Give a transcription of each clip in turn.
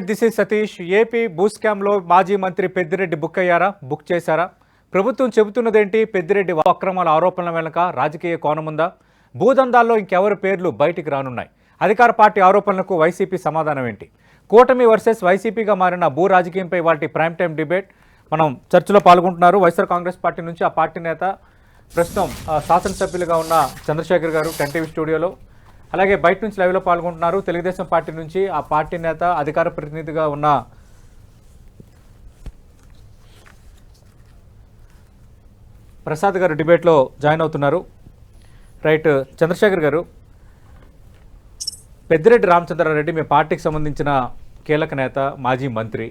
This is Satish. AP భూ స్కామ్లో మాజీ మంత్రి పెద్దిరెడ్డి బుక్ అయ్యారా? బుక్ చేశారా? ప్రభుత్వం చెబుతున్నదేంటి? పెద్దిరెడ్డి అక్రమాల ఆరోపణల వెనుక రాజకీయ కోణముందా? భూదందాల్లో ఇంకెవరి పేర్లు బయటికి రానున్నాయి? అధికార పార్టీ ఆరోపణలకు వైసీపీ సమాధానం ఏంటి? కూటమి వర్సెస్ వైసీపీగా మారిన భూ రాజకీయంపై వాటి ప్రైమ్ టైం డిబేట్. మనం చర్చలో పాల్గొంటున్నారు. వైఎస్ఆర్ కాంగ్రెస్ పార్టీ నుంచి ఆ పార్టీ నేత, ప్రస్తుతం శాసనసభ్యులుగా ఉన్న చంద్రశేఖర్ గారు 10 టీవీ స్టూడియోలో, అలాగే బయట నుంచి లైవ్లో పాల్గొంటున్నారు తెలుగుదేశం పార్టీ నుంచి ఆ పార్టీ నేత, అధికార ప్రతినిధిగా ఉన్న ప్రసాద్ గారు డిబేట్లో జాయిన్ అవుతున్నారు. రైట్, చంద్రశేఖర్ గారు, పెద్దిరెడ్డి రామచంద్రారెడ్డి మీ పార్టీకి సంబంధించిన కీలక నేత, మాజీ మంత్రి,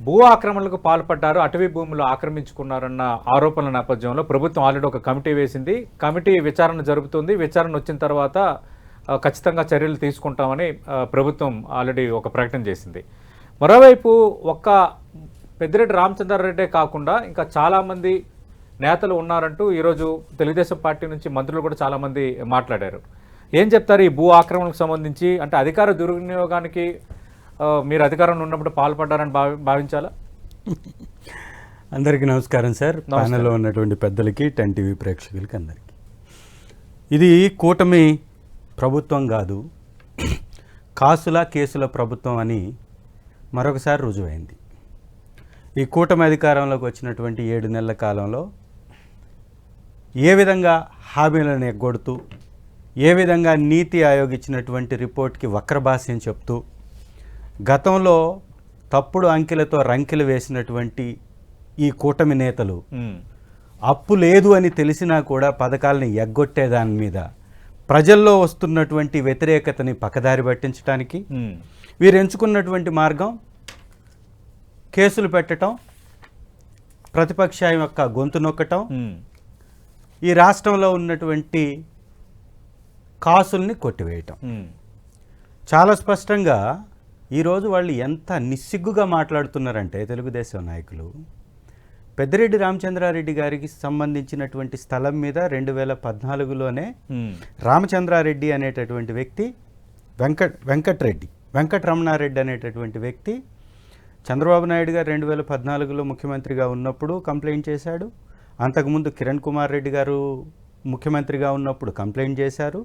భూ ఆక్రమణలకు పాల్పడ్డారు, అటవీ భూములు ఆక్రమించుకున్నారన్న ఆరోపణల నేపథ్యంలో ప్రభుత్వం ఆల్రెడీ ఒక కమిటీ వేసింది. కమిటీ విచారణ జరుపుతుంది. విచారణ వచ్చిన తర్వాత ఖచ్చితంగా చర్యలు తీసుకుంటామని ప్రభుత్వం ఆల్రెడీ ఒక ప్రకటన చేసింది. మరోవైపు ఒక్క పెద్దిరెడ్డి రామచంద్రారెడ్డే కాకుండా ఇంకా చాలామంది నేతలు ఉన్నారంటూ ఈరోజు తెలుగుదేశం పార్టీ నుంచి మంత్రులు కూడా చాలామంది మాట్లాడారు. ఏం చెప్తారు ఈ భూ ఆక్రమణకు సంబంధించి? అంటే అధికార దుర్వినియోగానికి మీరు అధికారంలో ఉన్నప్పుడు పాల్పడ్డారని భావించాలా? అందరికీ నమస్కారం సార్. ప్యానెల్లో ఉన్నటువంటి పెద్దలకి, 10 టీవీ ప్రేక్షకులకి అందరికీ. ఇది కూటమి ప్రభుత్వం కాదు, కాసుల కేసుల ప్రభుత్వం అని మరొకసారి రుజువైంది. ఈ కూటమి అధికారంలోకి వచ్చినటువంటి 7 నెలల కాలంలో ఏ విధంగా హామీలను ఎగ్గొడుతూ, ఏ విధంగా నీతి ఆయోగ్ ఇచ్చినటువంటి రిపోర్ట్కి వక్రభాష్యం చెప్తూ, గతంలో తప్పుడు అంకెలతో రంకెలు వేసినటువంటి ఈ కూటమి నేతలు అప్పు లేదు అని తెలిసినా కూడా పథకాలని ఎగ్గొట్టే దాని మీద ప్రజల్లో వస్తున్నటువంటి వ్యతిరేకతని పక్కదారి పట్టించడానికి వీరు ఎంచుకున్నటువంటి మార్గం కేసులు పెట్టడం, ప్రతిపక్షం యొక్క గొంతు నొక్కటం, ఈ రాష్ట్రంలో ఉన్నటువంటి కాసుల్ని కొట్టివేయటం. చాలా స్పష్టంగా ఈరోజు వాళ్ళు ఎంత నిస్సిగ్గుగా మాట్లాడుతున్నారంటే తెలుగుదేశం నాయకులు, పెద్దిరెడ్డి రామచంద్రారెడ్డి గారికి సంబంధించినటువంటి స్థలం మీద 2014లోనే రామచంద్రారెడ్డి అనేటటువంటి వ్యక్తి, వెంకటరమణారెడ్డి అనేటటువంటి వ్యక్తి చంద్రబాబు నాయుడు గారు 2014లో ముఖ్యమంత్రిగా ఉన్నప్పుడు కంప్లైంట్ చేశాడు. అంతకుముందు కిరణ్ కుమార్ రెడ్డి గారు ముఖ్యమంత్రిగా ఉన్నప్పుడు కంప్లైంట్ చేశారు.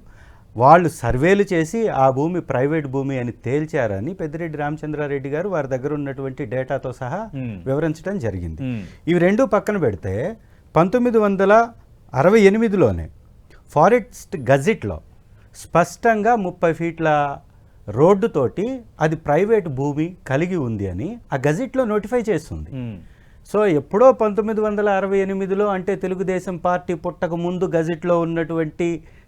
వాళ్ళు సర్వేలు చేసి ఆ భూమి ప్రైవేట్ భూమి అని తేల్చారని పెద్దిరెడ్డి రామచంద్రారెడ్డి గారు వారి దగ్గర ఉన్నటువంటి డేటాతో సహా వివరించడం జరిగింది. ఇవి రెండు పక్కన పెడితే 1968లోనే ఫారెస్ట్ గజెట్లో స్పష్టంగా 30 ఫీట్ల రోడ్డుతోటి అది ప్రైవేట్ భూమి కలిగి ఉంది అని ఆ గజెట్లో నోటిఫై చేస్తుంది. సో ఎప్పుడో 1968లో, అంటే తెలుగుదేశం పార్టీ పుట్టక ముందు గజెట్లో ఉన్నటువంటి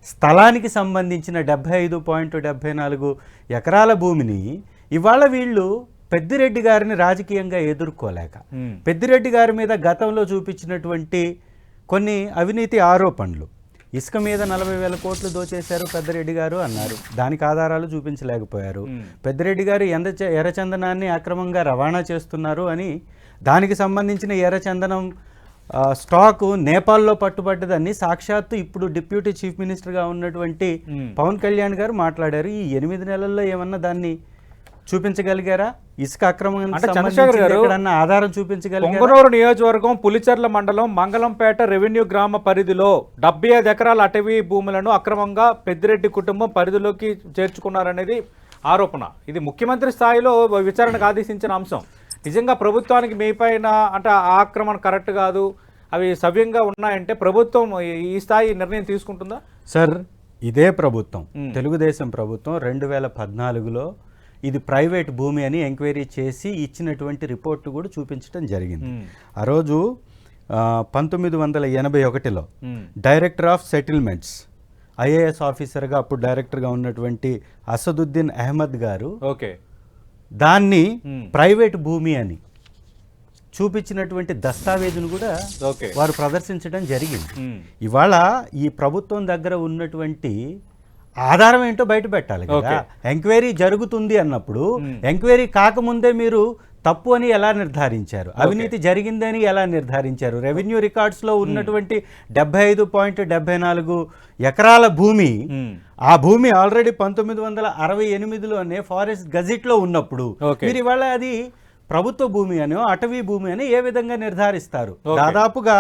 స్థలానికి సంబంధించిన 75.74 ఎకరాల భూమిని ఇవాళ వీళ్ళు పెద్దిరెడ్డి గారిని రాజకీయంగా ఎదుర్కోలేక, పెద్దిరెడ్డి గారి మీద గతంలో చూపించినటువంటి కొన్ని అవినీతి ఆరోపణలు, ఇసుక మీద 40,000 కోట్లు దోచేశారు పెద్దిరెడ్డి గారు అన్నారు. దానికి ఆధారాలు చూపించలేకపోయారు. పెద్దిరెడ్డి గారు ఎర్రచందనాన్ని అక్రమంగా రవాణా చేస్తున్నారు అని, దానికి సంబంధించిన ఎర్రచందనం స్టాకు నేపాల్లో పట్టుబడ్డదని సాక్షాత్తు ఇప్పుడు డిప్యూటీ చీఫ్ మినిస్టర్గా ఉన్నటువంటి పవన్ కళ్యాణ్ గారు మాట్లాడారు. ఈ 8 నెలల్లో ఏమన్నా దాన్ని చూపించగలిగారా? ఇసుక అక్రమం ఆధారం చూపించగలిగారా? పొంగనూరు నియోజకవర్గం పులిచెర్ల మండలం మంగళంపేట రెవెన్యూ గ్రామ పరిధిలో 75 ఎకరాల అటవీ భూములను అక్రమంగా పెద్దిరెడ్డి కుటుంబం పరిధిలోకి చేర్చుకున్నారనేది ఆరోపణ. ఇది ముఖ్యమంత్రి స్థాయిలో విచారణకు ఆదేశించిన అంశం. నిజంగా ప్రభుత్వానికి మీపైన అంటే ఆక్రమణ కరెక్ట్ కాదు, అవి సవ్యంగా ఉన్నాయంటే ప్రభుత్వం ఈ స్థాయి నిర్ణయం తీసుకుంటుందా? సార్, ఇదే ప్రభుత్వం, తెలుగుదేశం ప్రభుత్వం 2014లో ఇది ప్రైవేట్ భూమి అని ఎంక్వైరీ చేసి ఇచ్చినటువంటి రిపోర్టు కూడా చూపించడం జరిగింది. ఆ రోజు 1981లో డైరెక్టర్ ఆఫ్ సెటిల్మెంట్స్, ఐఏఎస్ ఆఫీసర్గా అప్పుడు డైరెక్టర్గా ఉన్నటువంటి అసదుద్దీన్ అహ్మద్ గారు దాన్ని ప్రైవేట్ భూమి అని చూపించినటువంటి దస్తావేజును కూడా వారు ప్రదర్శించడం జరిగింది. ఇవాళ ఈ ప్రభుత్వం దగ్గర ఉన్నటువంటి ఆధారం ఏంటో బయట పెట్టాలి కదా. ఎంక్వైరీ జరుగుతుంది అన్నప్పుడు, ఎంక్వైరీ కాకముందే మీరు తప్పు అని ఎలా నిర్ధారించారు? అవినీతి జరిగిందని ఎలా నిర్ధారించారు? రెవెన్యూ రికార్డ్స్లో ఉన్నటువంటి 75.74 ఎకరాల భూమి, ఆ భూమి ఆల్రెడీ 1968లోనే ఫారెస్ట్ గజెట్లో ఉన్నప్పుడు మీరు ఇవాళ అది ప్రభుత్వ భూమి అనో అటవీ భూమి అని ఏ విధంగా నిర్ధారిస్తారు? దాదాపుగా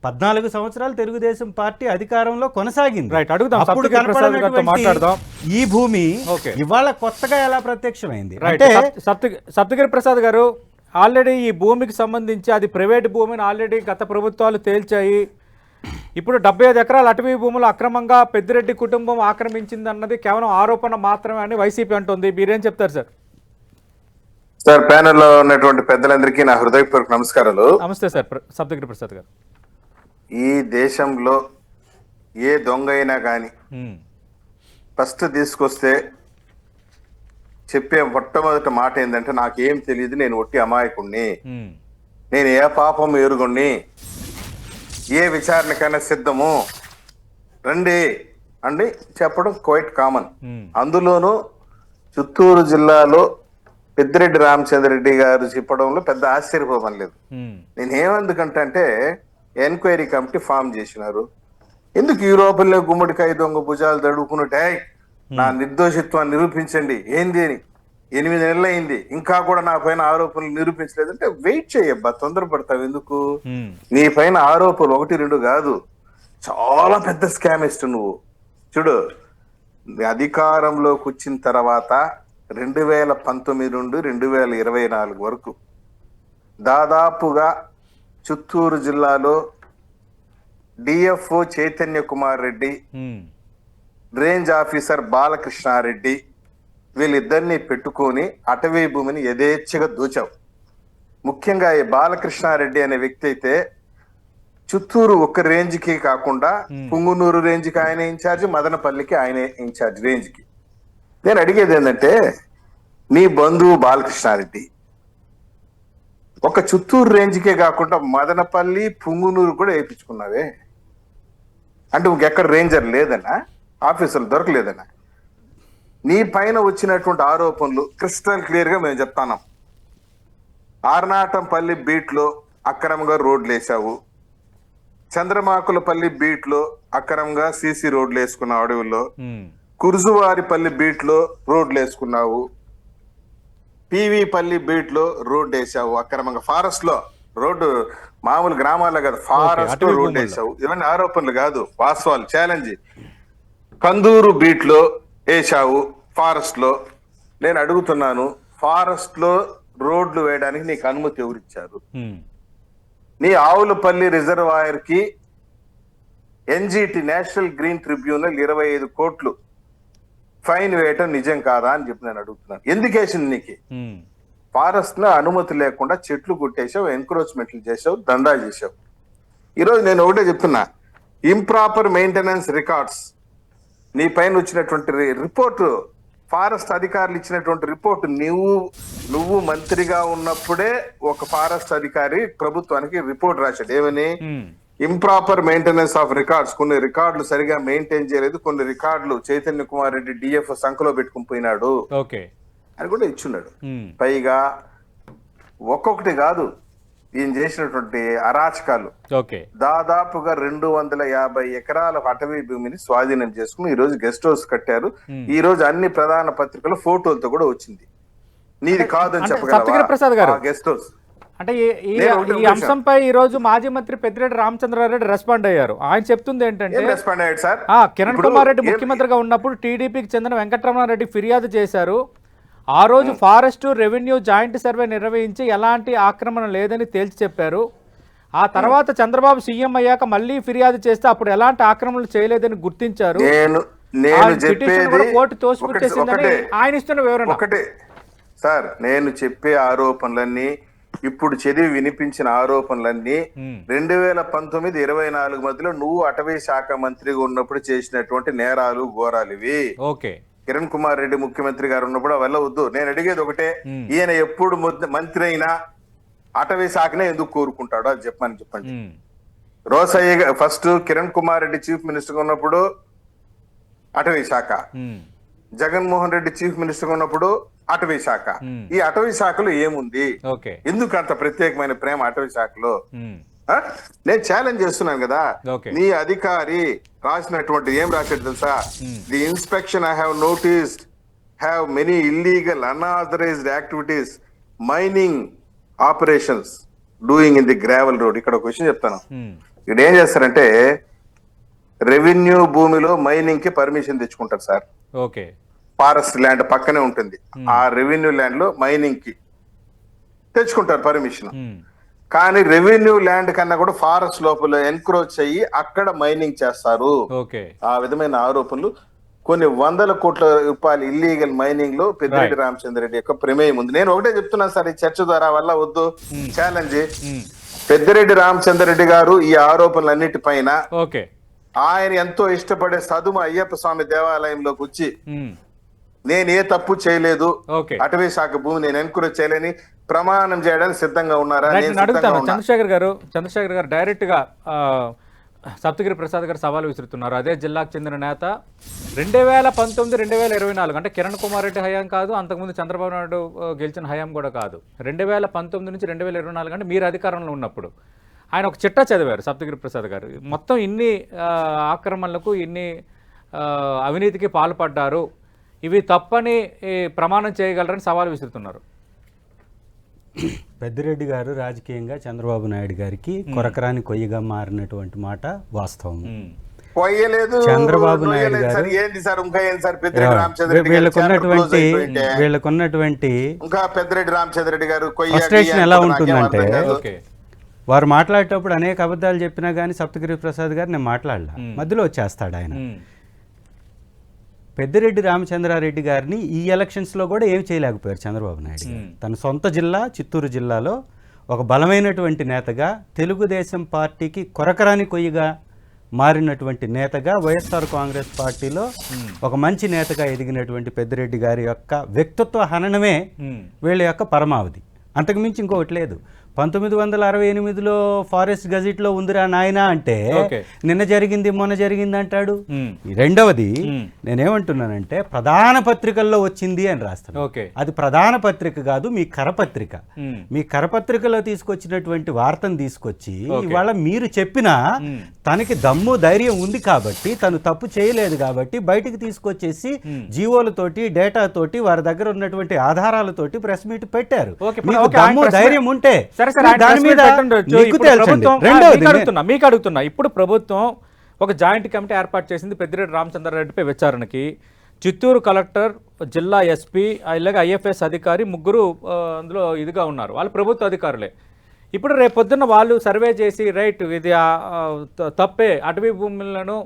14 సంవత్సరాలు తెలుగుదేశం పార్టీ అధికారంలో కొనసాగింది. అప్పుడు కనపడినటువంటి ఈ భూమి ఇవాళ కొత్తగా ఎలా ప్రత్యక్షమైంది? అంటే సప్తగిరి ప్రసాద్ గారు, ఆల్రెడీ ఈ భూమికి సంబంధించి అది ప్రైవేట్ భూమిని ఆల్రెడీ గత ప్రభుత్వాలు తేల్చాయి. ఇప్పుడు 75 ఎకరాల అటవీ భూములు అక్రమంగా పెద్దిరెడ్డి కుటుంబం ఆక్రమించింది అన్నది కేవలం ఆరోపణ మాత్రమే అని వైసీపీ అంటుంది. మీరేం చెప్తారు సార్? సార్, ప్యానెల్లో ఉన్నటువంటి పెద్దలందరికీ నా హృదయపూర్వక నమస్కారాలు. నమస్తే సార్ సప్తగిరి ప్రసాద్ గారు. ఈ దేశంలో ఏ దొంగ అయినా కానీ ఫస్ట్ తీసుకొస్తే చెప్పే మొట్టమొదటి మాట ఏంటంటే, నాకేం తెలియదు, నేను ఒట్టి అమాయకుణ్ణి, నేను ఏ పాపం ఎరుగుణ్ణి, ఏ విచారణకైనా సిద్ధము, రండి అండి చెప్పడం క్వైట్ కామన్. అందులోనూ చిత్తూరు జిల్లాలో పెద్దిరెడ్డి రామచంద్రరెడ్డి గారు చెప్పడంలో పెద్ద ఆశ్చర్యపోవడం లేదు. నేను ఏమందుకంటే ఎంక్వైరీ కమిటీ ఫామ్ చేసినారు. ఎందుకు ఈ లోపలే గుమ్మడికాయ దొంగ భుజాలు తడుకున్నట్టే నా నిర్దోషిత్వాన్ని నిరూపించండి ఏంది అని 8 నెలలు అయింది, ఇంకా కూడా నా పైన ఆరోపణలు నిరూపించలేదంటే వెయిట్ చేయబ్బా, తొందరపడతావు ఎందుకు? నీ పైన ఆరోపణలు 1, 2 కాదు, చాలా పెద్ద స్కామిస్ట్ నువ్వు. చూడు, అధికారంలోకి వచ్చిన తర్వాత 2019 నుండి 2024 వరకు దాదాపుగా చిత్తూరు జిల్లాలో DFO Chaitanya Kumar Reddy, range officer Balakrishna Reddy, వీళ్ళిద్దరిని పెట్టుకొని అటవీ భూమిని యథేచ్ఛగా దోచావు. ముఖ్యంగా ఈ బాలకృష్ణారెడ్డి అనే వ్యక్తి అయితే చిత్తూరు ఒక రేంజ్కి కాకుండా పుంగునూరు రేంజ్కి ఆయన ఇన్ఛార్జ్, మదనపల్లికి ఆయన ఇన్ఛార్జ్ రేంజ్కి. నేను అడిగేది ఏంటంటే, నీ బంధువు బాలకృష్ణారెడ్డి ఒక చిత్తూరు రేంజ్కే కాకుండా మదనపల్లి పుంగునూరు కూడా వేయించుకున్నావే అంటే ఇంకెక్కడ రేంజర్ లేదన్నా, ఆఫీసర్లు దొరకలేదన్నా? నీ పైన వచ్చినటువంటి ఆరోపణలు క్రిస్టల్ క్లియర్ గా మేము చెప్తాం. ఆర్నాటంపల్లి బీట్లో అక్రమంగా రోడ్లు వేసావు, చంద్రమాకులపల్లి బీట్లో అక్రమంగా సీసీ రోడ్లు వేసుకున్నావు, అడవుల్లో కురుజువారిపల్లి బీట్లో రోడ్లు వేసుకున్నావు, పీవీపల్లి బీట్లో రోడ్డు వేసావు అక్రమంగా, ఫారెస్ట్ లో రోడ్డు, మామూలు గ్రామాల్లో కాదు ఫారెస్ట్ లో రోడ్డు వేసావు. ఇవన్నీ ఆరోపణలు కాదు, వాస్తవాలు, ఛాలెంజ్. కందూరు బీట్లో వేసావు ఫారెస్ట్ లో. నేను అడుగుతున్నాను, ఫారెస్ట్ లో రోడ్లు వేయడానికి నీకు అనుమతి ఎవరిచ్చారు? నీ ఆవులపల్లి రిజర్వాయర్ కి ఎన్జిటి నేషనల్ గ్రీన్ ట్రిబ్యునల్ 25 కోట్లు ఫైన్ వేయటం నిజం కాదా అని చెప్పి నేను అడుగుతున్నాను. ఎందుకు వేసింది నీకు? ఫారెస్ట్ లో అనుమతి లేకుండా చెట్లు కొట్టేసావు, ఎంక్రోచ్మెంట్లు చేసావు, దందా చేసావు. ఈరోజు నేను ఒకటే చెప్తున్నా, ఇంప్రాపర్ మెయింటెనెన్స్ రికార్డ్స్ నీ పైన వచ్చినటువంటి రిపోర్టు, ఫారెస్ట్ అధికారులు ఇచ్చినటువంటి రిపోర్టు, నువ్వు మంత్రిగా ఉన్నప్పుడే ఒక ఫారెస్ట్ అధికారి ప్రభుత్వానికి రిపోర్ట్ రాశాడు. ఏమని? ఇంప్రాపర్ మెయింటెనెన్స్ ఆఫ్ రికార్డ్స్, కొన్ని రికార్డులు సరిగా మెయింటైన్ చేయలేదు, కొన్ని రికార్డులు చైతన్య కుమార్ రెడ్డి డిఎఫ్ సంఖలో పెట్టుకుని పోయినాడు అని కూడా ఇచ్చున్నాడు. పైగా ఒక్కొక్కటి కాదు, ఈయన చేసినటువంటి అరాచకాలు దాదాపుగా 250 ఎకరాల అటవీ భూమిని స్వాధీనం చేసుకుని ఈ రోజు గెస్ట్ హౌస్ కట్టారు. ఈ రోజు అన్ని ప్రధాన పత్రికల ఫోటోలతో కూడా వచ్చింది. నీది కాదని చెప్పగలవా గెస్ట్ హౌస్? అంటే ఈ అంశంపై ఈ రోజు మాజీ మంత్రి పెద్దిరెడ్డి రామచంద్రారెడ్డి రెస్పాండ్ అయ్యారు. ఆయన చెప్తుంది ఏంటంటే, కిరణ్ కుమార్ రెడ్డి ముఖ్యమంత్రిగా ఉన్నప్పుడు టీడీపీకి చెందిన వెంకటరమణారెడ్డి ఫిర్యాదు చేశారు. ఆ రోజు ఫారెస్ట్ రెవెన్యూ జాయింట్ సర్వే నిర్వహించి ఎలాంటి ఆక్రమణ లేదని తేల్చి చెప్పారు. ఆ తర్వాత చంద్రబాబు సీఎం అయ్యాక మళ్ళీ ఫిర్యాదు చేస్తే అప్పుడు ఎలాంటి ఆక్రమణలు చేయలేదని గుర్తించారు. కోర్టు తోసిపుచ్చేసిందని ఆయన ఇస్తున్న వివరణ. ఒకటే సార్, నేను చెప్పే ఆరోపణలన్నీ, ఇప్పుడు చదివి వినిపించిన ఆరోపణలన్నీ 2019-24 మధ్యలో నువ్వు అటవీ శాఖ మంత్రిగా ఉన్నప్పుడు చేసినటువంటి నేరాలు, ఘోరాలు ఇవి. కిరణ్ కుమార్ రెడ్డి ముఖ్యమంత్రి గారు ఉన్నప్పుడు వెళ్ళవద్దు. నేను అడిగేది ఒకటే, ఈయన ఎప్పుడు మంత్రి అయినా అటవీ శాఖనే ఎందుకు కోరుకుంటాడో అది చెప్పండి. Rosaiah first Kiran Kumar Reddy chief minister గా ఉన్నప్పుడు అటవీ శాఖ, జగన్మోహన్ రెడ్డి చీఫ్ మినిస్టర్ గా ఉన్నప్పుడు అటవీ శాఖ. ఈ అటవీ శాఖలో ఏముంది? ఓకే. ఎందుకు అంత ప్రత్యేకమైన ప్రేమ అటవీ శాఖలో? ఉమ్. ఆ? నేను ఛాలెంజ్ చేస్తున్నాను కదా. ఓకే. నీ అధికారి రాసినటువంటి ఏం రాశాడు తెలుసా? The inspection I have noticed have many illegal unauthorised activities mining operations doing in the gravel road. ఇక్కడ ఒక విషయం చెప్తాను. ఉమ్. ఇక్కడ ఏం చేస్తారంటే రెవెన్యూ భూమిలో మైనింగ్ కి పర్మిషన్ తెచ్చుకుంటారు సార్. ఓకే. ఫారెస్ట్ ల్యాండ్ పక్కనే ఉంటుంది. ఆ రెవెన్యూ ల్యాండ్ లో మైనింగ్ కి తెచ్చుకుంటారు పర్మిషన్. ఉమ్. కానీ రెవెన్యూ ల్యాండ్ కన్నా కూడా ఫారెస్ట్ లోపల ఎన్క్రోచ్ అయ్యి అక్కడ మైనింగ్ చేస్తారు. ఓకే. ఆ విధమైన ఆరోపణలు కొన్ని వందల కోట్ల రూపాయలు ఇల్లీగల్ మైనింగ్ లో పెద్దిరెడ్డి రామచంద్రరెడ్డి యొక్క ప్రమేయం ఉంది. నేను ఒకటే చెప్తున్నాను సార్, ఈ చర్చ ద్వారా వల్ల వద్దు ఛాలెంజ్. పెద్దిరెడ్డి రామచంద్రరెడ్డి గారు ఈ ఆరోపణలన్నిటిపైన ఓకే. ఆయన ఎంతో ఇష్టపడే సదుమ అయ్యప్ప స్వామి దేవాలయంలోకి వచ్చి ఉమ్. నేను ఏ తప్పు చేయలేదు, ఓకే. అటవీ శాఖ భూమి నేను ఎన్క్రోచ్ చేయలేని ప్రమాణం చేయడానికి సిద్ధంగా ఉన్నారా? రైట్, నేను నేను అడుగుతాను. సిద్ధంగా ఉన్నా. చంద్రశేఖర్ గారు డైరెక్ట్ గా సప్తగిరి ప్రసాద్ గారు సవాల్ విసురుతున్నారు. అదే జిల్లాకు చెందిన నేత. 2019, 2024 అంటే కిరణ్ కుమార్ రెడ్డి హయాం కాదు, అంతకుముందు చంద్రబాబు నాయుడు గెలిచిన హయాం కూడా కాదు. 2019 నుంచి 2024 అంటే మీరు అధికారంలో ఉన్నప్పుడు ఆయన ఒక చిట్టా చదివారు సప్తగిరి ప్రసాద్ గారు. మొత్తం ఇన్ని ఆక్రమణలకు, ఇన్ని అవినీతికి పాల్పడ్డారు, ఇవి తప్పని ప్రమాణం చేయగలరని సవాల్ విసురుతున్నారు. పెద్దిరెడ్డి గారు రాజకీయంగా చంద్రబాబు నాయుడు గారికి కొరకరాని కొయ్యగా మారినటువంటి మాట వాస్తవం. పోయలేదు చంద్రబాబు నాయుడు గారు ఏంటి సార్ ఇంకా ఏంటి సార్ పెద్దిరెడ్డి రామచంద్రరెడ్డి వీళ్ళకున్నటువంటి ఇంకా పెద్దిరెడ్డి రామచంద్రరెడ్డి గారు ఫ్రస్ట్రేషన్ ఎలా ఉంటుందంటే, వారు మాట్లాడేటప్పుడు అనేక అబద్ధాలు చెప్పినా కానీ సప్తగిరి ప్రసాద్ గారు నేను మాట్లాడలా, మధ్యలో వచ్చేస్తాడు ఆయన. పెద్దిరెడ్డి రామచంద్రారెడ్డి గారిని ఈ ఎలక్షన్స్లో కూడా ఏమి చేయలేకపోయారు చంద్రబాబు నాయుడు గారు. తన సొంత జిల్లా చిత్తూరు జిల్లాలో ఒక బలమైనటువంటి నేతగా, తెలుగుదేశం పార్టీకి కొరకరాని కొయ్యగా మారినటువంటి నేతగా, వైఎస్ఆర్ కాంగ్రెస్ పార్టీలో ఒక మంచి నేతగా ఎదిగినటువంటి పెద్దిరెడ్డి గారి యొక్క వ్యక్తిత్వ హననమే వీళ్ళ యొక్క పరమావధి. అంతకుమించి ఇంకొకటి లేదు. 1968లో ఫారెస్ట్ గజెట్లో ఉందిరా నాయనా అంటే నిన్న జరిగింది మొన్న జరిగింది అంటాడు. రెండవది నేనేమంటున్నానంటే ప్రధాన పత్రికల్లో వచ్చింది అని రాస్తాను. అది ప్రధాన పత్రిక కాదు, మీ కరపత్రిక. మీ కరపత్రికలో తీసుకొచ్చినటువంటి వార్తను తీసుకొచ్చి ఇవాళ మీరు చెప్పిన తనకి దమ్ము ధైర్యం ఉంది కాబట్టి, తను తప్పు చేయలేదు కాబట్టి బయటికి తీసుకొచ్చేసి జీవోలతోటి డేటాతోటి వారి దగ్గర ఉన్నటువంటి ఆధారాలతోటి ప్రెస్ మీట్ పెట్టారు. మీకు దమ్ము ధైర్యం ఉంటే మీకు అడుగుతున్నా, ఇప్పుడు ప్రభుత్వం ఒక జాయింట్ కమిటీ ఏర్పాటు చేసింది పెద్దిరెడ్డి రామచంద్రారెడ్డిపై విచారణకి. చిత్తూరు కలెక్టర్, జిల్లా ఎస్పీ, ఇలాగ ఐఎఫ్ఎస్ అధికారి, ముగ్గురు అందులో ఇదిగా ఉన్నారు. వాళ్ళు ప్రభుత్వ అధికారులే. ఇప్పుడు రేపు పొద్దున్న వాళ్ళు సర్వే చేసి రైట్ ఇది తప్పే, అటవీ భూములను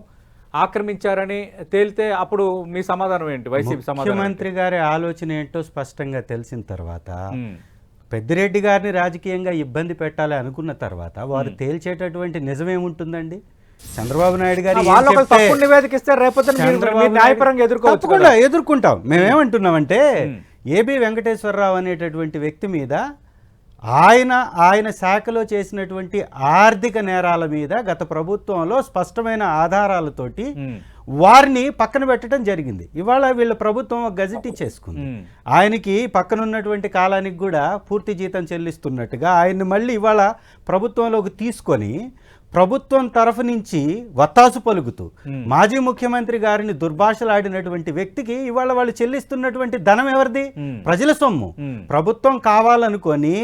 ఆక్రమించారని తేలితే అప్పుడు మీ సమాధానం ఏంటి? వైసీపీ సమాధానం? ముఖ్యమంత్రి గారి ఆలోచన ఏంటో స్పష్టంగా తెలిసిన తర్వాత, పెద్దిరెడ్డి గారిని రాజకీయంగా ఇబ్బంది పెట్టాలి అనుకున్న తర్వాత వారు తేల్చేటటువంటి నిజమేముంటుందండి? చంద్రబాబు నాయుడు గారు తప్పకుండా ఎదుర్కొంటాం. మేమేమంటున్నామంటే ఏబి వెంకటేశ్వరరావు అనేటటువంటి వ్యక్తి మీద ఆయన శాఖలో చేసినటువంటి ఆర్థిక నేరాల మీద గత ప్రభుత్వంలో స్పష్టమైన ఆధారాలతోటి వారిని పక్కన పెట్టడం జరిగింది. ఇవాళ వీళ్ళ ప్రభుత్వం గజెట్ ఇచ్చేసుకుంది. ఆయనకి పక్కనున్నటువంటి కాలానికి కూడా పూర్తి జీతం చెల్లిస్తున్నట్టుగా ఆయన్ని మళ్ళీ ఇవాళ ప్రభుత్వంలోకి తీసుకొని ప్రభుత్వం తరఫు నుంచి వత్తాసు పలుకుతూ మాజీ ముఖ్యమంత్రి గారిని దుర్భాషలాడినటువంటి వ్యక్తికి ఇవాళ వాళ్ళు చెల్లిస్తున్నటువంటి ధనం ఎవరిది? ప్రజల సొమ్ము. ప్రభుత్వం కావాలనుకొని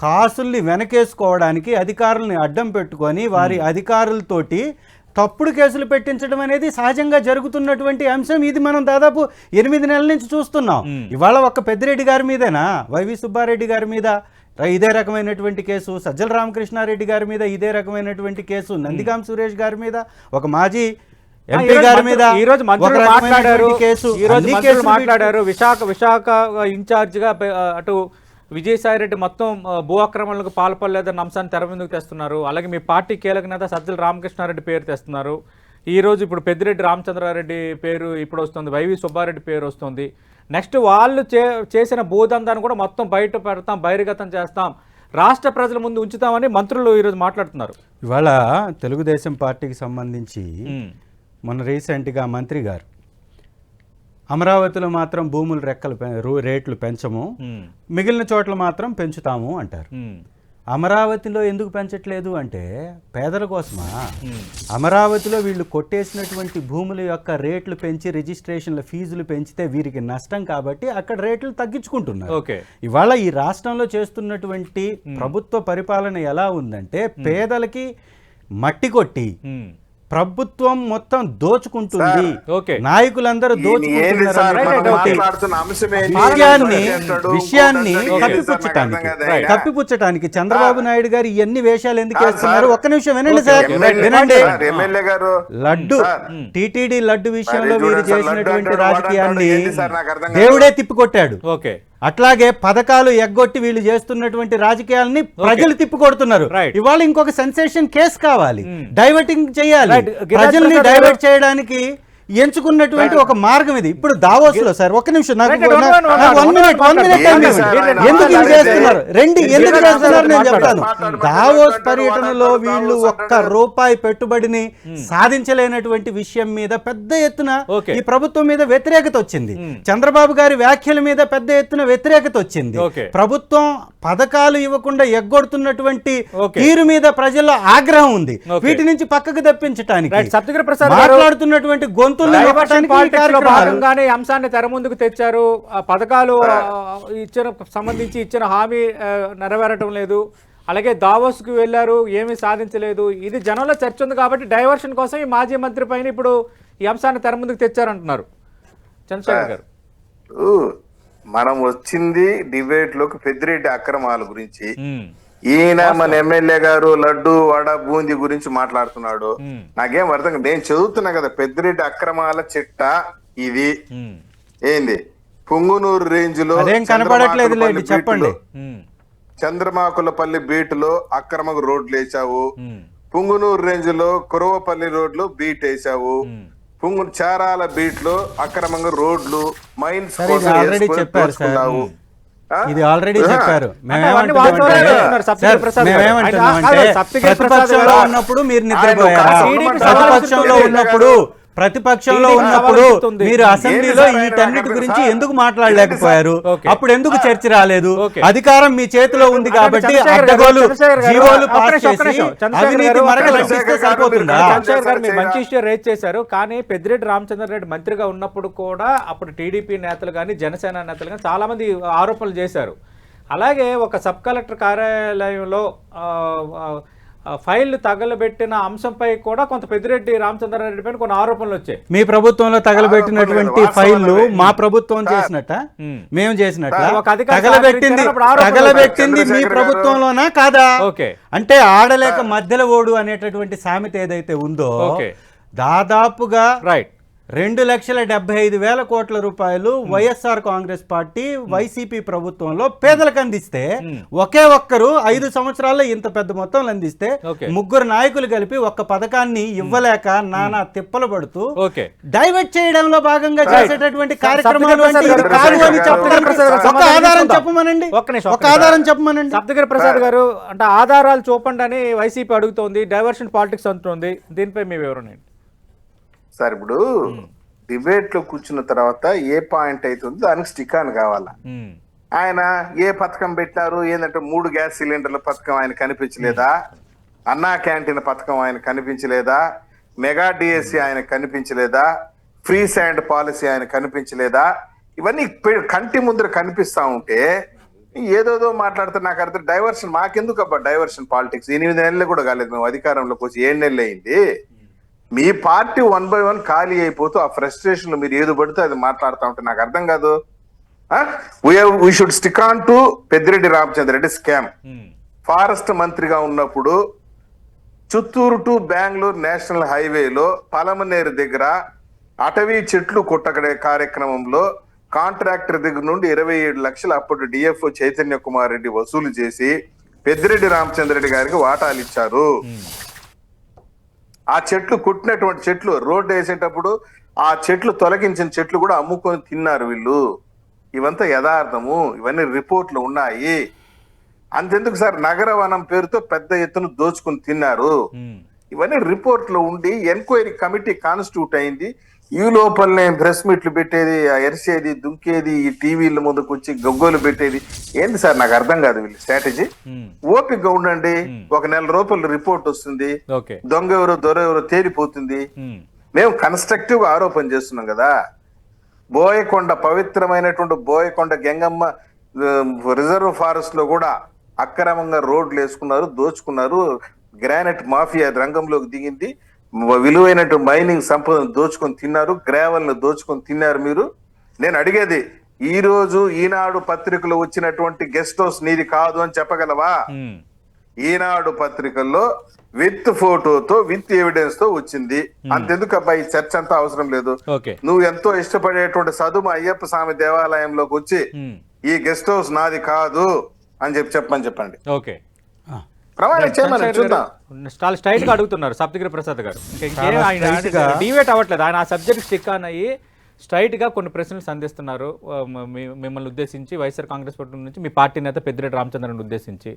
కాసుల్ని వెనకేసుకోవడానికి అధికారుల్ని అడ్డం పెట్టుకొని వారి అధికారులతోటి తప్పుడు కేసులు పెట్టించడం అనేది సహజంగా జరుగుతున్నటువంటి అంశం. ఇది మనం దాదాపు 8 నెలల నుంచి చూస్తున్నాం. ఇవాళ ఒక్క పెద్దిరెడ్డి గారి మీదేనా, వైవి సుబ్బారెడ్డి గారి మీద ఇదే రకమైనటువంటి కేసు, సజ్జల రామకృష్ణారెడ్డి గారి మీద ఇదే రకమైనటువంటి కేసు, నందిగాం సురేష్ గారి మీద, ఒక మాజీ ఎంపీ గారి మీద ఈ రోజు మంత్రులు మాట్లాడారు. విశాఖ ఇన్ఛార్జిగా అటు విజయసాయిరెడ్డి మొత్తం భూ ఆక్రమణలకు పాల్పడలేదన్న అంశాన్ని తెర ముందుకు తెస్తున్నారు. అలాగే మీ పార్టీ కీలక నేత సజ్జల రామకృష్ణారెడ్డి పేరు తెస్తున్నారు. ఈ రోజు ఇప్పుడు పెద్దిరెడ్డి రామచంద్రారెడ్డి పేరు ఇప్పుడు వస్తుంది, వైవి సుబ్బారెడ్డి పేరు వస్తుంది. నెక్స్ట్ వాళ్ళు చేసిన భూదందాన్ని కూడా మొత్తం బయట పెడతాం, బహిర్గతం చేస్తాం, రాష్ట్ర ప్రజల ముందు ఉంచుతామని మంత్రులు ఈరోజు మాట్లాడుతున్నారు. ఇవాళ తెలుగుదేశం పార్టీకి సంబంధించి మొన్న రీసెంట్గా మంత్రి గారు అమరావతిలో మాత్రం భూములు రేట్లు పెంచము, ఉమ్, మిగిలిన చోట్ల మాత్రం పెంచుతాము అంటారు. ఉమ్, అమరావతిలో ఎందుకు పెంచట్లేదు అంటే పేదల కోసమా? ఉమ్, అమరావతిలో వీళ్ళు కొట్టేసినటువంటి భూముల యొక్క రేట్లు పెంచి రిజిస్ట్రేషన్ల ఫీజులు పెంచితే వీరికి నష్టం కాబట్టి అక్కడ రేట్లు తగ్గించుకుంటున్నారు. ఓకే. ఇవాళ ఈ రాష్ట్రంలో చేస్తున్నటువంటి ప్రభుత్వ పరిపాలన ఎలా ఉందంటే పేదలకి మట్టి కొట్టి ఉమ్, ప్రభుత్వం మొత్తం దోచుకుంటుంది, ఓకే. నాయకులందరూ ఏంది సార్ మనం దోచుకుంటున్నారు. మాట్లాడుతున్న అంశం ఏంటి? విషయాన్ని ఇంకోటి కప్పిపుచ్చటానికి చంద్రబాబు నాయుడు గారు ఇవన్నీ వేషాలు ఎందుకు వేస్తున్నారు? ఒక్క నిమిషం వినండి సార్, వినండి. ఎమ్మెల్యే గారు లడ్డు టీటీడీ లడ్డు విషయంలో వీరు చేసినటువంటి రాజకీయాన్ని ఏంటి సార్ నాకు అర్థం కాదు. దేవుడే తిప్పికొట్టాడు. ఓకే. అట్లాగే పథకాలు ఎగ్గొట్టి వీళ్ళు చేస్తున్నటువంటి రాజకీయాలని ప్రజలు తిప్పికొడుతున్నారు. Right. ఇవాళ ఇంకొక సెన్సేషన్ కేసు కావాలి, డైవర్టింగ్ చేయాలి. Right. గిరిరాజ్ ప్రజల్ని ప్రసాద్ డైవర్ట్ చేయడానికి ఎంచుకున్నటువంటి ఒక మార్గం ఇది. ఇప్పుడు దావోస్ లో సార్ ఒక్క నిమిషం నాకు Right, one minute ఏంటి సార్? ఎందుకు ఇది చేస్తున్నారు? ఎందుకు చేస్తున్నారు నేను చెప్తాను. మాట్లాడు. దావోస్ పర్యటనలో వీళ్ళు ఒక్క రూపాయి పెట్టుబడిని సాధించలేనటువంటి విషయం మీద పెద్ద ఎత్తున Okay. ఈ ప్రభుత్వం మీద వ్యతిరేకత వచ్చింది. చంద్రబాబు గారి వ్యాఖ్యల మీద పెద్ద ఎత్తున వ్యతిరేకత వచ్చింది. Okay. ప్రభుత్వం పథకాలు ఇవ్వకుండా ఎగ్గొడుతున్నటువంటి Okay. తీరు మీద ప్రజల్లో ఆగ్రహం ఉంది. Okay. వీటి నుంచి పక్కకు తప్పించడానికి Right. సప్తగిరి ప్రసాద్ గారు మాట్లాడుతున్నటువంటి గొంతుల్ని డైవర్షన్ నొక్కడానికి ఈ పాలిటిక్స్ లో కార్యక్రమాలు. భాగంగానే ఈ అంశాన్ని తెర ముందుకు తెచ్చారు. ఆ పథకాలు సంబంధించి ఇచ్చిన హామీ నెరవేరటం లేదు. అలాగే దావోస్ కు వెళ్లారు, ఏమీ సాధించలేదు. ఇది జనంలో చర్చ ఉంది కాబట్టి డైవర్షన్ కోసం ఈ మాజీ మంత్రి పైన ఇప్పుడు ఈ అంశాన్ని తెర ముందుకు తెచ్చారంటున్నారు చంద్రశేఖర్ గారు. మనం వచ్చింది డిబేట్ లోకి పెద్దిరెడ్డి అక్రమాల గురించి. ఉమ్, ఈయన మన ఎమ్మెల్యే గారు లడ్డు వడ బూందీ గురించి మాట్లాడుతున్నాడు. ఉమ్, నాకేం అర్థం కాదు. నేను చదువుతున్నా కదా పెద్దిరెడ్డి అక్రమాల చిట్ట ఇది ఉమ్, ఏంది పుంగునూరు రేంజ్ లో అదేం కనపడట్లేదు లేండి, చెప్పండి. ఉమ్, చంద్రమాకులపల్లి బీటులో అక్రమంగా రోడ్లు వేసావు. ఉమ్, పుంగునూరు రేంజ్ లో కురవపల్లి రోడ్లు బీట్ వేసావు. ఉమ్. చారాల బీట్ లో అక్రమంగా రోడ్లు మైన్స్ సరే, ఇది ఆల్రెడీ చెప్పారు సార్. ఇది ఆల్రెడీ చెప్పారు. అవన్నీ వాస్తవాలే చెప్తున్నారు సప్తగిరి ప్రసాద్ గారు. మేమేమంటున్నామంటే సప్తగిరి ప్రసాద్ ప్రతిపక్షంలో గారు ఉన్నప్పుడు మీరు నిద్రపోయారా? టీడీపీ ప్రతిపక్షంలో ఉన్నప్పుడు మీరు అసెంబ్లీలో వీటన్నిటి గురించి ఎందుకు మాట్లాడలేకపోయారు? అప్పుడు ఎందుకు చర్చ రాలేదు? అధికారం మీ చేతిలో ఉంది కాబట్టి అడ్డగోలు జీవోలు పాస్ చేసి అవినీతి మరకలెట్టిస్తే సరిపోతుందా? చంద్రశేఖర్ గారు మీరు మంచి ఇష్యూ రేజ్ చేశారు. కానీ పెద్దిరెడ్డి రామచంద్రారెడ్డి మంత్రిగా ఉన్నప్పుడు కూడా అప్పుడు టీడీపీ నేతలు కానీ జనసేన నేతలు కానీ చాలా మంది ఆరోపణలు చేశారు. అలాగే ఒక సబ్ కలెక్టర్ కార్యాలయంలో ఫైళ్లు తగలబెట్టిన అంశంపై కూడా కొంత పెద్దిరెడ్డి రామచంద్రారెడ్డి పైన కొన్ని ఆరోపణలు వచ్చాయి. మీ ప్రభుత్వంలో తగలబెట్టినటువంటి ఫైళ్లు మా ప్రభుత్వం చేసినట్ట, మేము చేసినట్ట? తగలబెట్టింది మీ ప్రభుత్వంలోనా కాదా? ఓకే. అంటే ఆడలేక మధ్యలో ఓడు అనేటటువంటి సామెత ఏదైతే ఉందో దాదాపుగా రైట్ 2,75,000 కోట్ల రూపాయలు వైఎస్ఆర్ కాంగ్రెస్ పార్టీ వైసీపీ ప్రభుత్వంలో పేదలకు అందిస్తే ఒకే ఒక్కరు 5 సంవత్సరాల్లో ఇంత పెద్ద మొత్తం అందిస్తే ముగ్గురు నాయకులు కలిపి ఒక్క పదకాన్ని ఇవ్వలేక నానా తిప్పలు పడుతూ డైవర్ట్ చేయడంలో భాగంగా చేసేటటువంటి కార్యక్రమాలు ఆధారం చెప్పమనండి. ఒక ఆధారం చెప్పమనండి. సప్తగిరి ప్రసాద్ గారు, అంటే ఆధారాలు చూపండి అని వైసీపీ అడుగుతోంది, డైవర్షన్ పాలిటిక్స్ అంటుంది. దీనిపై మీ వివరణ ఏంటి సార్? ఇప్పుడు డిబేట్ లో కూర్చున్న తర్వాత ఏ పాయింట్ అవుతుందో దానికి స్టిక్ ఆన్ కావాలా? ఆయన ఏ పథకం పెట్టారు ఏంటంటే 3 గ్యాస్ సిలిండర్ల పథకం ఆయన కనిపించలేదా? అన్నా క్యాంటీన్ పథకం ఆయన కనిపించలేదా? మెగా డిఎస్సి ఆయన కనిపించలేదా? ఫ్రీ శాండ్ పాలసీ ఆయన కనిపించలేదా? ఇవన్నీ కంటి ముందర కనిపిస్తా ఉంటే ఏదోదో మాట్లాడితే నాకు అర్థం. డైవర్షన్ మాకెందుకు అబ్బా డైవర్షన్ పాలిటిక్స్? 8 నెలలు కూడా కాలేదు మేము అధికారంలోకి వచ్చి, 7 నెలలు అయింది. మీ పార్టీ 1 by 1 ఖాళీ అయిపోతూ ఆ ఫ్రస్ట్రేషన్ లో మీరు ఏది పడితే అది మాట్లాడుతూ ఉంటే నాకు అర్థం కాదు. We should stick on to Peddireddy Ramachandra Reddy scam. Forest మంత్రిగా ఉన్నప్పుడు చిత్తూరు టు బెంగళూరు నేషనల్ హైవేలో పలమనేరు దగ్గర అటవీ చెట్లు కొట్టకడే కార్యక్రమంలో కాంట్రాక్టర్ దగ్గర నుండి 27 లక్షలు అప్పుడు డిఎఫ్ఓ చైతన్య కుమార్ రెడ్డి వసూలు చేసి పెద్దిరెడ్డి రామచంద్రరెడ్డి గారికి వాటాలు ఇచ్చారు. ఆ చెట్లు కుట్టినటువంటి చెట్లు రోడ్డు వేసేటప్పుడు ఆ చెట్లు తొలగించిన చెట్లు కూడా అమ్ముకొని తిన్నారు వీళ్ళు. ఇవంతా యథార్థము, ఇవన్నీ రిపోర్ట్లు ఉన్నాయి. అంతెందుకు సార్, నగర వనం పేరుతో పెద్ద ఎత్తున దోచుకుని తిన్నారు. ఇవన్నీ రిపోర్ట్లు ఉండి ఎంక్వైరీ కమిటీ కాన్స్టిట్యూట్ అయింది. ఈ లోపలనే ప్రెస్ మీట్లు పెట్టేది, ఆ ఎరిసేది, దుంకేది, ఈ టీవీల ముందుకు వచ్చి గగ్గోలు పెట్టేది ఏంది సార్? నాకు అర్థం కాదు వీళ్ళ స్ట్రాటజీ. ఓపికగా ఉండండి, ఒక నెల రూపాయలు రిపోర్ట్ వస్తుంది, ఓకే దొంగ ఎవరో దొర ఎవరో తేలిపోతుంది. మేము కన్స్ట్రక్టివ్ ఆరోపణ చేస్తున్నాం కదా. బోయకొండ, పవిత్రమైనటువంటి బోయకొండ గంగమ్మ రిజర్వ్ ఫారెస్ట్ లో కూడా అక్రమంగా రోడ్లు వేసుకున్నారు, దోచుకున్నారు. గ్రానైట్ మాఫియా రంగంలోకి దిగింది. విలువైనటువంటి మైనింగ్ సంపదను దోచుకొని తిన్నారు, గ్రావెల్ని దోచుకొని తిన్నారు మీరు. నేను అడిగేది, ఈ రోజు ఈనాడు పత్రికలో వచ్చినటువంటి గెస్ట్ హౌస్ నీది కాదు అని చెప్పగలవా? ఈనాడు పత్రికల్లో విత్ ఫోటోతో, విత్ ఎవిడెన్స్ తో వచ్చింది. అంతెందుకు అబ్బాయి, చర్చ అంతా అవసరం లేదు. నువ్వు ఎంతో ఇష్టపడేటువంటి సదుమ అయ్యప్ప స్వామి దేవాలయంలోకి వచ్చి ఈ గెస్ట్ హౌస్ నాది కాదు అని చెప్పమని చెప్పండి. ఓకే ప్రమాణం చేయమని చూద్దాం. స్ట్రైట్ గా అడుగుతున్నారు సప్తగిరి ప్రసాద్ గారు. డివేట్ అవ్వట్లేదు, ఆయన ఆ సబ్జెక్ట్ స్టిక్ ఆన్ అయ్యి స్ట్రైట్ గా కొన్ని ప్రశ్నలు సంధిస్తున్నారు మిమ్మల్ని ఉద్దేశించి, వైఎస్ఆర్ కాంగ్రెస్ పార్టీ నుంచి మీ పార్టీ నేత పెద్దిరెడ్డి రామచంద్రన్ ఉద్దేశించి.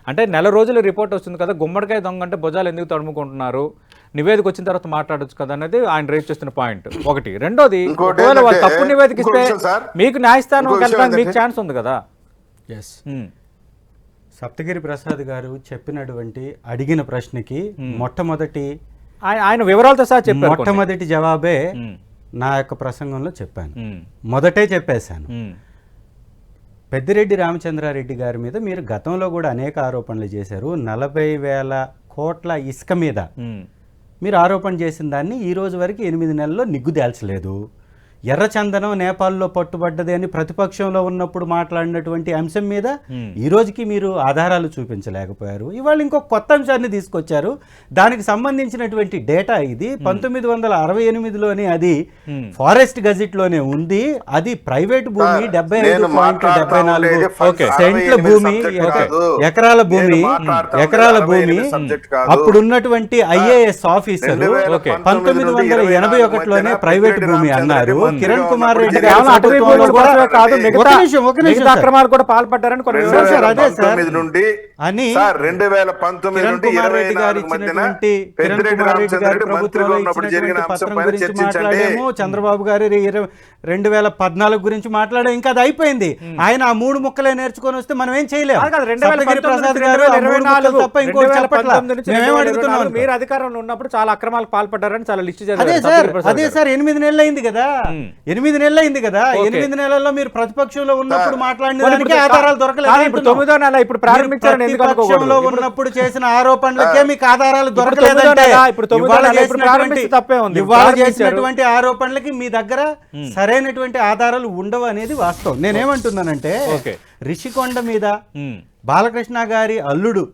అంటే నెల రోజుల రిపోర్ట్ వస్తుంది కదా, గుమ్మడికాయ దొంగ అంటే భుజాలు ఎందుకు తడుముకుంటున్నారు, నివేదిక వచ్చిన తర్వాత మాట్లాడొచ్చు కదా అనేది ఆయన రేజ్ చేస్తున్న పాయింట్ ఒకటి. రెండోది, ఒకవేళ వాళ్ళు తప్పు నివేదిక ఇస్తే మీకు న్యాయస్థానం వెళ్ళడానికి మీకు ఛాన్స్ ఉంది కదా. ఎస్, సప్తగిరి ప్రసాద్ గారు చెప్పినటువంటి అడిగిన ప్రశ్నకి మొట్టమొదటి ఆయన వివరాలతో సహా చెప్పారు. మొట్టమొదటి జవాబే నా యొక్క ప్రసంగంలో చెప్పాను, మొదటే చెప్పేశాను. పెద్దిరెడ్డి రామచంద్రారెడ్డి గారి మీద మీరు గతంలో కూడా అనేక ఆరోపణలు చేశారు. 40,000 కోట్ల ఇసుక మీద మీరు ఆరోపణ చేసిన దాన్ని ఈ రోజు వరకు 8 నెలల్లో నిగ్గు తేల్చలేదు. ఎర్రచందనం నేపాల్లో పట్టుబడ్డది అని ప్రతిపక్షంలో ఉన్నప్పుడు మాట్లాడినటువంటి అంశం మీద ఈ రోజుకి మీరు ఆధారాలు చూపించలేకపోయారు. ఇవాళ ఇంకొక కొత్త అంశాన్ని తీసుకొచ్చారు. దానికి సంబంధించినటువంటి డేటా ఇది 1968లోనే అది ఫారెస్ట్ గజెట్ లోనే ఉంది. అది ప్రైవేట్ భూమి, 75.74 సెంట్ల భూమి, ఎకరాల భూమి. అప్పుడున్నటువంటి IAS ఆఫీసర్ 1981లోనే ప్రైవేట్ భూమి అన్నారు. కిరణ్ కుమార్ రెడ్డి గారు అక్రమాలు కూడా పాల్పడ్డారని అని కిరణ్ కుమార్ రెడ్డి గారు ఇచ్చినటువంటి కిరణ్ కుమార్ రెడ్డి గారి ప్రభుత్వంలో ఇచ్చినటువంటి పత్రం గురించి మాట్లాడాము. చంద్రబాబు గారి 2014 గురించి మాట్లాడాము. ఇంకా అది అయిపోయింది. ఆయన ఆ 3 ముక్కలే నేర్చుకొని వస్తే మనం ఏం చేయలేము. సప్తగిరి ప్రసాద్ గారు తప్ప ఇంకోటి చెప్పట్లేదు. మీరు అధికారంలో ఉన్నప్పుడు చాలా అక్రమాలకు పాల్పడ్డారని చాలా లిస్ట్ చేశారు. అదే సార్ 8 నెలలు అయింది కదా. 8 నెలలు అయింది కదా. 8 నెలల్లో మీరు ప్రతిపక్షంలో ఉన్నప్పుడు మాట్లాడిన ఆధారాలు దొరకలేదు. ఇప్పుడు 9వ నెల ఇప్పుడు ప్రారంభించారని ప్రతిపక్షంలో ఉన్నప్పుడు చేసిన ఆరోపణలకే మీకు ఆధారాలు దొరకలేదంటే ఇవాళ చేసినటువంటి ఆరోపణలకి మీ దగ్గర సరైనటువంటి ఆధారాలు ఉండవు అనేది వాస్తవం. నేనేమంటున్నానంటే, రిషికొండ మీద బాలకృష్ణ గారి అల్లుడు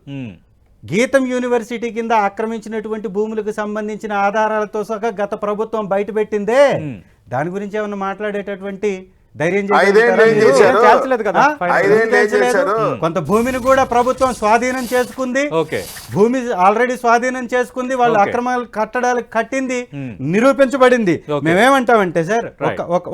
గీతం యూనివర్సిటీ కింద ఆక్రమించినటువంటి భూములకు సంబంధించిన ఆధారాలతో సహా గత ప్రభుత్వం బయటపెట్టిందే. దాని గురించి ఏమన్నా మాట్లాడేటటువంటి ధైర్యం కొంత భూమిని కూడా ప్రభుత్వం స్వాధీనం చేసుకుంది. భూమి ఆల్రెడీ స్వాధీనం చేసుకుంది. వాళ్ళు అక్రమాలు కట్టడాలు కట్టింది, నిరూపించబడింది. మేమేమంటామంటే సార్,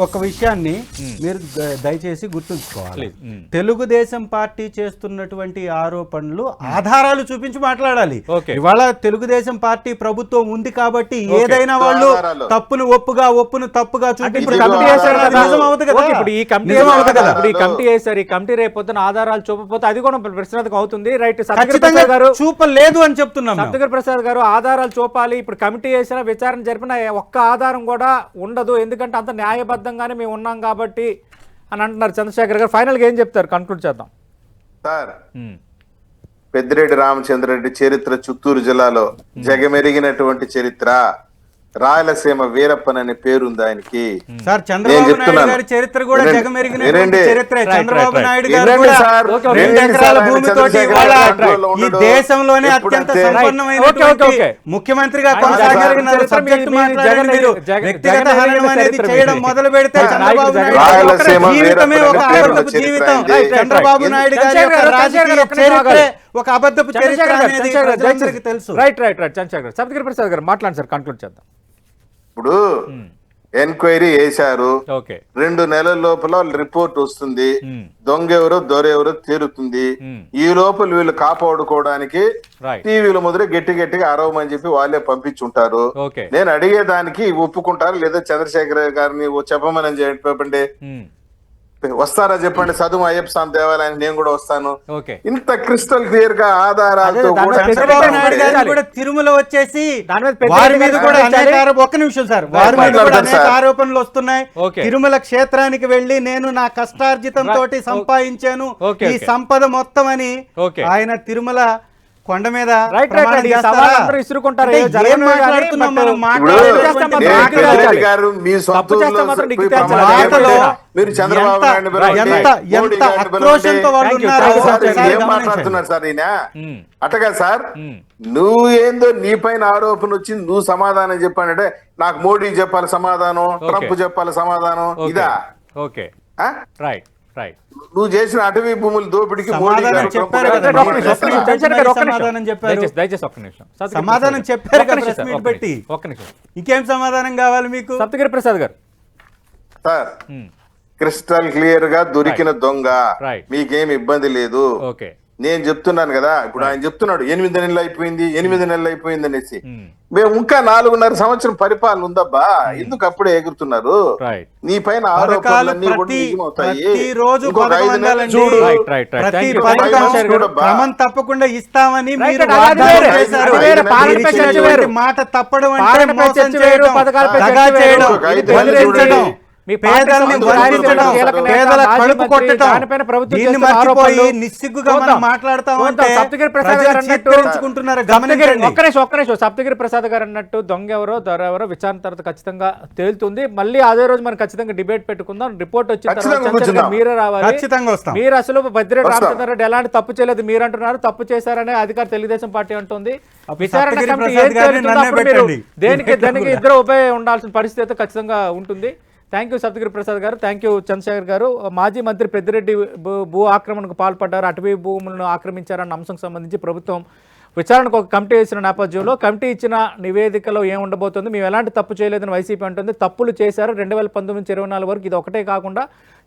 ఒక విషయాన్ని మీరు దయచేసి గుర్తుంచుకోవాలి. తెలుగుదేశం పార్టీ చేస్తున్నటువంటి ఆరోపణలు ఆధారాలు చూపించి మాట్లాడాలి. ఇవాళ తెలుగుదేశం పార్టీ ప్రభుత్వం ఉంది కాబట్టి ఏదైనా వాళ్ళు తప్పును తప్పుగా చూపించి నిజం అవుతుంది కదా. ఇప్పుడు ఈ కమిటీ వేశారు. ఈ కమిటీ రేపు పొద్దున ఆధారాలు చూపకపోతే అది కూడా ప్రశ్నార్థకం అవుతుంది. రైట్, చూపలేదు అని చెప్తున్నాం. సప్తగిరి ప్రసాద్ గారు ఆధారాలు చూపాలి. ఇప్పుడు కమిటీ వేసినా విచారణ జరిపిన ఒక్క ఆధారం కూడా ఉండదు, ఎందుకంటే అంత న్యాయబద్ధంగానే మేము ఉన్నాం కాబట్టి అని అంటున్నారు చంద్రశేఖర్ గారు. ఫైనల్ గా ఏం చెప్తారు? కన్క్లూడ్ చేద్దాం సార్. పెద్దిరెడ్డి రామచంద్రరెడ్డి చరిత్ర చిత్తూరు జిల్లాలో జగమెరిగినటువంటి చరిత్ర. రాయలసీమ వీరప్పన్ అనే పేరుంది ఆయనకి. సార్, చంద్రబాబు నాయుడు గారి చరిత్ర కూడా జగమెరిగినటువంటి చరిత్ర. చంద్రబాబు నాయుడు గారు కూడా 2 ఎకరాల భూమితోటి ఈ దేశంలోనే అత్యంత సంపన్నమైనటువంటి ముఖ్యమంత్రిగా కొనసాగినారు. సబ్జెక్ట్ మాట్లాడి మీరు వ్యక్తిగత హననం అనేది చేయడం మొదలు పెడితే చంద్రబాబు నాయుడు జీవితమే ఒక అబద్ధపు జీవితం. చంద్రబాబు నాయుడు గారి యొక్క రాజకీయ చరిత్ర ఒక అబద్ధపు చరిత్ర అనేది ప్రజలందరికీ తెలుసు. రైట్. చంద్రశేఖర్, సప్తగిరి ప్రసాద్ గారు మాట్లాడండి సార్, కన్క్లూడ్ చేద్దాం. ఇప్పుడు ఎంక్వైరీ వేశారు. ఓకే 2 నెలల లోపల రిపోర్ట్ వస్తుంది. మ్మ్. దొంగ ఎవరో దొరెవరో తేలుతుంది. మ్మ్. ఈ లోపల వీళ్ళు కాపాడుకోవడానికి రైట్ టీవీల ముద్ర గట్టిగా అరవమని చెప్పి వాళ్ళే పంపించుంటారు. ఓకే నేను అడిగేదానికి ఒప్పుకుంటారు లేదా చంద్రశేఖర్ గారిని చెప్పమని చెప్పండి. మ్మ్. వస్తారా చెప్పండి, చదువు అయ్యప్ప స్వామి దేవాలయానికి నేను కూడా వస్తాను. ఓకే ఇంత క్రిస్టల్ క్లియర్ గా ఆధారాలతో అదే, దాని కూడా మీద చంద్రబాబు పెద్దగా నాయుడు ఉంటే- గారు కూడా తిరుమల వచ్చేసి దాని మీద పెద్ద వారి మీద పెద్దగా కూడా ఉంటే అనేక ఒక్క నిమిషం సార్, వారి మీద కూడా మాట్లాడతారు అనేక సార్. ఆరోపణలు వస్తున్నాయి. ఓకే. తిరుమల క్షేత్రానికి వెళ్లి నేను నా కష్టార్జితం తోటి సంపాదించాను ఓకే, ఈ ఓకే. సంపద మొత్తం అని ఓకే. ఆయన తిరుమల కొండ మీద రైట్ ప్రమాణం ఈ చేస్తారా? సవాల్ అందరూ ఇసురుకుంటారు. అంటే ఏం ఏం జరగదు కానీ, మాట్లాడుతున్నాం బట్ మనం? ఇప్పుడు మాట్లాడేటువంటి చేస్తాం మనం. నేను మాట్లాడాలి. పెద్దిరెడ్డి గారు మీ సొంత తప్పు చేస్తే ఊర్లో మాత్రం పోయి నీకు ప్రమాణం మాటలో చేయండి. మీరు చంద్రబాబు నాయుడు పిలవండి, ఎంత మోడీ ఎంత గారిని పిలవండి. ఆక్రోశంతో వాళ్ళు Thank you, ఉన్నారు. thank you, సార్, ఒకసారి ఏం గమనించండి. మాట్లాడుతున్నారు సార్ ఈయన? మ్మ్. అట్టగా సార్, మ్మ్. నువ్వు ఏందో నీ పైన ఆరోపణ వచ్చింది, నువ్వు సమాధానం చెప్పానంటే నాకు మోడీ చెప్పాలి సమాధానం, ట్రంప్ చెప్పాలి సమాధానం, ఓకే. ఇదా? ఓకే ఆ? రైట్ రైట్ నువ్వు చేసిన అటవీ భూముల దోపిడికి మోడీ సమాధానం గారు, ట్రంప్ చెప్పారు గారు కదా, ఒక్క సమాధానం నిమిషం, ఒక్క నిమిషం, చేస్తారా? చంద్రశేఖర్ గారు, ఒక్క నిమిషం. సమాధానం చెప్పారు. దయచేసి ఒక్క నిమిషం. సప్తగిరి సమాధానం ప్రసాద్ చెప్పారు ఒక్క కదా నిమిషం ప్రెస్ సార్, మీట్ ఒక్క పెట్టి. నిమిషం, ఒక్క నిమిషం. ఇంకేం సమాధానం కావాలి మీకు? సప్తగిరి ప్రసాద్ గారు సార్, మ్మ్. క్రిస్టల్ క్లియర్ గా దొరికిన దొంగ, రైట్. మీకేం ఇబ్బంది లేదు. ఓకే నేను చెప్తున్నాను కదా, ఇప్పుడు ఆయన చెప్తున్నాడు 8 నెలలు అయిపోయింది, 8 నెలలు అయిపోయింది అనేసి. మ్మ్. మేము ఇంకా 4.5 సంవత్సరం పరిపాలన ఉందబ్బా, ఎందుకు అప్పుడే ఎగురుతున్నారు? రైట్ నీ పైన పథకాలు ఆరోపణలన్నీ కూడా ప్రతి నిజమవుతాయి. రోజు ఇంకొక 5 పథకం నెలలు అందాలండి. చూడు. రైట్ రైట్ రైట్ ప్రతి థ్యాంక్ యూ, పథకం థ్యాంక్ యూ, చంద్రశేఖర్ గారు. చూడబ్బా. క్రమం తప్పకుండా ఇస్తామని రైట్, మీరు అది వాగ్దానం వేరే, చేశారు. అది వేరే, మీరు పాలనపై చర్చ ఇచ్చినటువంటి వేరు. మాట తప్పడం అంటే పాలనపై మోసం చర్చ వేరు, చేయడం, పథకాలపై దగా చర్చ వేరు. చేయడం, ఇది బెదిరించడం, చూడండి. మీ పార్టీ పేదల్ని సంబంధించిన బెదిరించడం, కీలక నేత, పేదల మాజీ కడుపు మంత్రి, కొట్టడం, దానిపైన ప్రభుత్వం దీన్ని చేస్తున్న మర్చిపోయి ఆరోపణలు నిస్సిగ్గుగా మనం చూద్దాం. మాట్లాడతాం చూద్దాం. అంటే సప్తగిరి ప్రసాద్ ప్రజలు గారు అన్నట్టు చీత్కరించుకుంటున్నారు. సప్తగిరి గమనించండి. ఒక్క నిమిషం సప్తగిరి ప్రసాద్ గారు అన్నట్టు దొంగ ఎవరో దొర ఎవరో విచారణ తర్వాత ఖచ్చితంగా తేలుతుంది. మళ్ళీ అదే రోజు మనం ఖచ్చితంగా డిబేట్ పెట్టుకుందాం. రిపోర్ట్ వచ్చిన తర్వాత ఖచ్చితంగా చంద్రశేఖర్ కూర్చుందాం. మీరే రావాలి. ఖచ్చితంగా వస్తాం. మీరు అసలు పెద్దిరెడ్డి వస్తాం. రామచంద్ర రెడ్డి ఎలాంటి తప్పు చేయలేదు మీరు అంటున్నారు, తప్పు చేశారనే అధికార తెలుగుదేశం పార్టీ అంటుంది. అప్పుడు విచారణ సప్తగిరి కమిటీ ప్రసాద్ ఏం గారిని తేలుతుందో నన్నే అప్పుడు మీరు పెట్టండి. దేనికి ఇద్దరు ఉపయోగం ఉండాల్సిన పరిస్థితి అయితే ఖచ్చితంగా ఉంటుంది. థ్యాంక్ యూ సప్తగిరి ప్రసాద్ గారు, థ్యాంక్ యూ చంద్రశేఖర్ గారు. మాజీ మంత్రి పెద్దిరెడ్డి భూ ఆక్రమణకు పాల్పడ్డారు, అటవీ భూములను ఆక్రమించారన్న అంశం సంబంధించి ప్రభుత్వం విచారణకు ఒక కమిటీ వేసిన నేపథ్యంలో కమిటీ ఇచ్చిన నివేదికలో ఏం ఉండబోతుంది, మేము ఎలాంటి తప్పు చేయలేదని వైసీపీ అంటుంది. తప్పులు చేశారు 2019 నుంచి 2024 వరకు, ఇది ఒకటే కాకుండా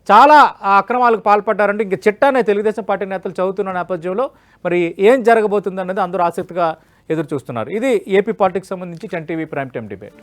చాలా అక్రమాలకు పాల్పడ్డారంటే ఇంక చిట్టానే తెలుగుదేశం పార్టీ నేతలు చదువుతున్న నేపథ్యంలో మరి ఏం జరగబోతుంది అన్నది అందరూ ఆసక్తిగా ఎదురు చూస్తున్నారు. ఇది ఏపీ పాలిటిక్స్ సంబంధించి 10 టీవీ ప్రైమ్ టైమ్ డిబేట్.